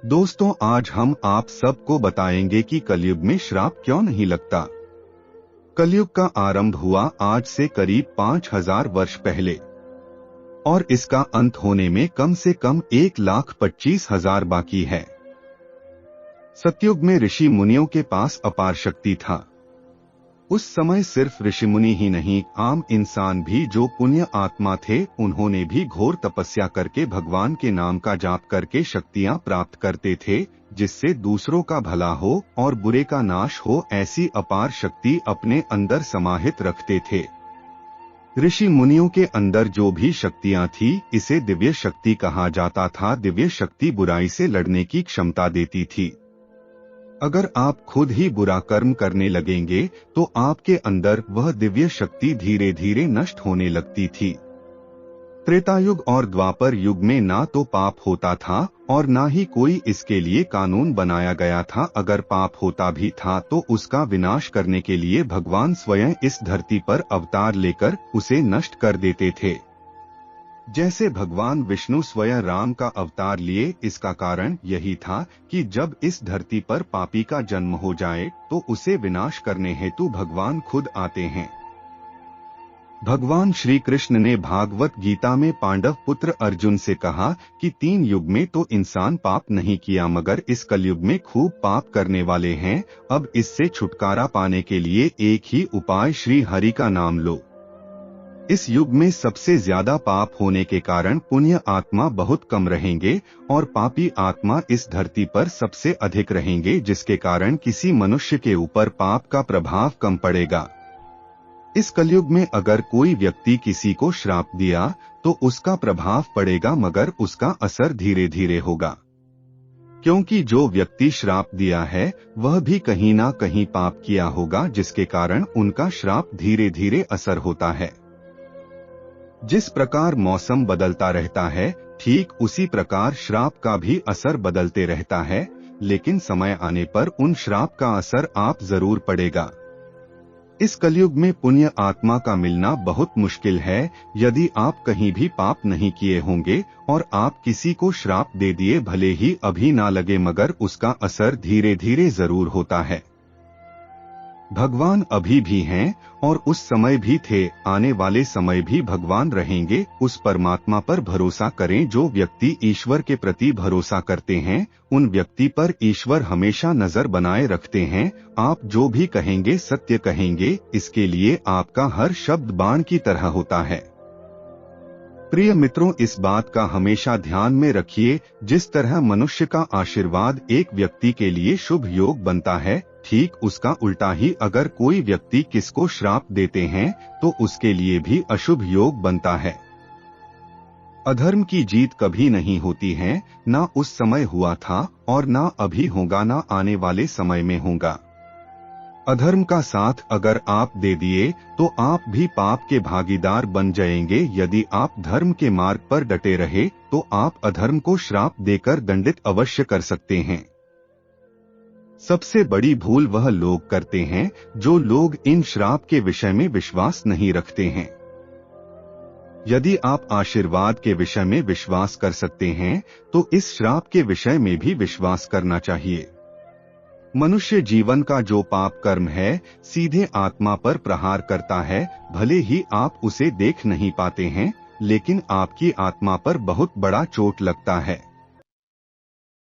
दोस्तों, आज हम आप सबको बताएंगे कि कलयुग में श्राप क्यों नहीं लगता। कलयुग का आरंभ हुआ आज से करीब 5000 वर्ष पहले और इसका अंत होने में कम से कम 1,25,000 बाकी है। सतयुग में ऋषि मुनियों के पास अपार शक्ति था। उस समय सिर्फ ऋषिमुनि ही नहीं, आम इंसान भी जो पुण्य आत्मा थे, उन्होंने भी घोर तपस्या करके भगवान के नाम का जाप करके शक्तियां प्राप्त करते थे, जिससे दूसरों का भला हो और बुरे का नाश हो। ऐसी अपार शक्ति अपने अंदर समाहित रखते थे। ऋषि मुनियों के अंदर जो भी शक्तियां थी, इसे दिव्य शक्ति कहा जाता था। दिव्य शक्ति बुराई से लड़ने की क्षमता देती थी। अगर आप खुद ही बुरा कर्म करने लगेंगे तो आपके अंदर वह दिव्य शक्ति धीरे धीरे नष्ट होने लगती थी। त्रेतायुग और द्वापर युग में ना तो पाप होता था और ना ही कोई इसके लिए कानून बनाया गया था। अगर पाप होता भी था तो उसका विनाश करने के लिए भगवान स्वयं इस धरती पर अवतार लेकर उसे नष्ट कर देते थे। जैसे भगवान विष्णु स्वयं राम का अवतार लिए, इसका कारण यही था कि जब इस धरती पर पापी का जन्म हो जाए तो उसे विनाश करने हेतु भगवान खुद आते हैं। भगवान श्री कृष्ण ने भागवत गीता में पांडव पुत्र अर्जुन से कहा कि 3 युग में तो इंसान पाप नहीं किया, मगर इस कलयुग में खूब पाप करने वाले हैं। अब इससे छुटकारा पाने के लिए एक ही उपाय, श्री हरि का नाम लो। इस युग में सबसे ज्यादा पाप होने के कारण पुण्य आत्मा बहुत कम रहेंगे और पापी आत्मा इस धरती पर सबसे अधिक रहेंगे, जिसके कारण किसी मनुष्य के ऊपर पाप का प्रभाव कम पड़ेगा। इस कलयुग में अगर कोई व्यक्ति किसी को श्राप दिया तो उसका प्रभाव पड़ेगा, मगर उसका असर धीरे धीरे होगा, क्योंकि जो व्यक्ति श्राप दिया है वह भी कहीं ना कहीं पाप किया होगा, जिसके कारण उनका श्राप धीरे धीरे असर होता है। जिस प्रकार मौसम बदलता रहता है, ठीक उसी प्रकार श्राप का भी असर बदलते रहता है, लेकिन समय आने पर उन श्राप का असर आप जरूर पड़ेगा। इस कलयुग में पुण्य आत्मा का मिलना बहुत मुश्किल है। यदि आप कहीं भी पाप नहीं किए होंगे और आप किसी को श्राप दे दिए, भले ही अभी ना लगे मगर उसका असर धीरे धीरे जरूर होता है। भगवान अभी भी हैं और उस समय भी थे, आने वाले समय भी भगवान रहेंगे। उस परमात्मा पर भरोसा करें। जो व्यक्ति ईश्वर के प्रति भरोसा करते हैं, उन व्यक्ति पर ईश्वर हमेशा नजर बनाए रखते हैं। आप जो भी कहेंगे सत्य कहेंगे, इसके लिए आपका हर शब्द बाण की तरह होता है। प्रिय मित्रों, इस बात का हमेशा ध्यान में रखिए, जिस तरह मनुष्य का आशीर्वाद एक व्यक्ति के लिए शुभ योग बनता है, ठीक उसका उल्टा ही अगर कोई व्यक्ति किसको श्राप देते हैं तो उसके लिए भी अशुभ योग बनता है। अधर्म की जीत कभी नहीं होती है, ना उस समय हुआ था और ना अभी होगा, ना आने वाले समय में होगा। अधर्म का साथ अगर आप दे दिए तो आप भी पाप के भागीदार बन जाएंगे। यदि आप धर्म के मार्ग पर डटे रहे तो आप अधर्म को श्राप देकर दंडित अवश्य कर सकते हैं। सबसे बड़ी भूल वह लोग करते हैं जो लोग इन श्राप के विषय में विश्वास नहीं रखते हैं। यदि आप आशीर्वाद के विषय में विश्वास कर सकते हैं तो इस श्राप के विषय में भी विश्वास करना चाहिए। मनुष्य जीवन का जो पाप कर्म है, सीधे आत्मा पर प्रहार करता है। भले ही आप उसे देख नहीं पाते हैं, लेकिन आपकी आत्मा पर बहुत बड़ा चोट लगता है।